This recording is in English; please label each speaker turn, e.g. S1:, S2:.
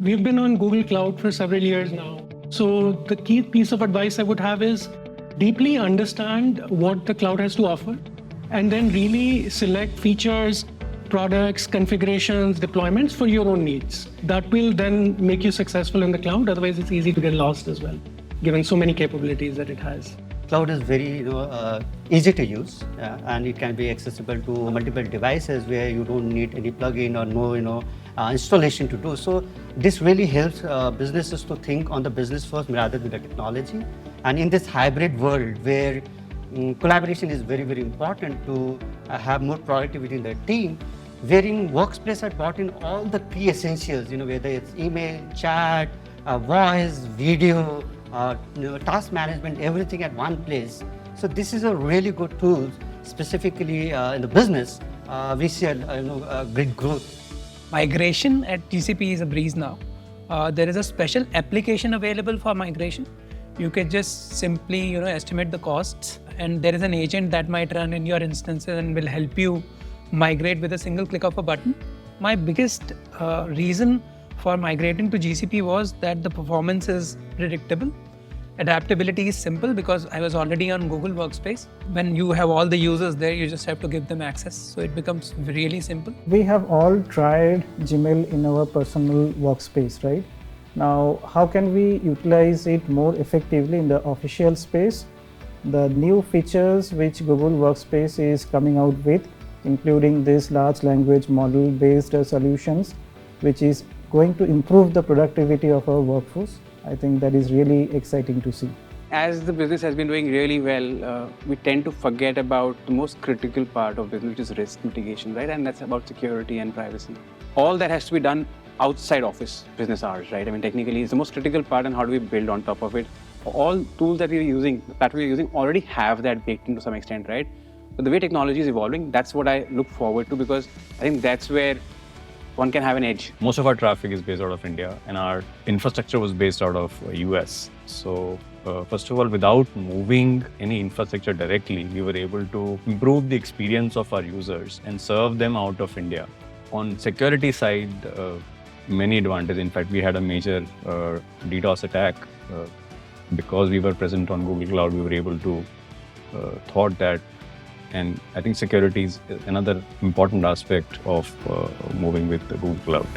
S1: we've been on Google Cloud for several years now. So the key piece of advice I would have is deeply understand what the cloud has to offer and then really select features, products, configurations, deployments for your own needs. That will then make you successful in the cloud. Otherwise, it's easy to get lost as well, given so many capabilities that it has.
S2: Cloud is very easy to use and it can be accessible to multiple devices where you don't need any plugin or no installation to do. So this really helps businesses to think on the business first rather than the technology. And in this hybrid world where collaboration is very, very important to have more productivity in the team, wherein Workspace had brought in all the key essentials, whether it's email, chat, voice, video, task management, everything at one place. So this is a really good tool, specifically in the business. We see a great growth.
S3: Migration at GCP is a breeze now. There is a special application available for migration. You can just simply estimate the costs, and there is an agent that might run in your instances and will help you migrate with a single click of a button. My biggest reason for migrating to GCP was that the performance is predictable. Adaptability is simple because I was already on Google Workspace. When you have all the users there, you just have to give them access. So it becomes really simple.
S4: We have all tried Gmail in our personal workspace, right? Now, how can we utilize it more effectively in the official space? The new features which Google Workspace is coming out with, including this large language model based solutions, which is going to improve the productivity of our workforce. I think that is really exciting to see.
S5: As the business has been doing really well, we tend to forget about the most critical part of business, which is risk mitigation, right? And that's about security and privacy. All that has to be done outside office business hours, right? I mean, technically, it's the most critical part, and how do we build on top of it? All tools that we're using, already have that baked in to some extent, right? But the way technology is evolving, that's what I look forward to, because I think that's where one can have an edge.
S6: Most of our traffic is based out of India, and our infrastructure was based out of US. So first of all, without moving any infrastructure directly, we were able to improve the experience of our users and serve them out of India. On security side, many advantages. In fact, we had a major DDoS attack. Because we were present on Google Cloud, we were able to thwart that. And I think security is another important aspect of moving with the Google Cloud.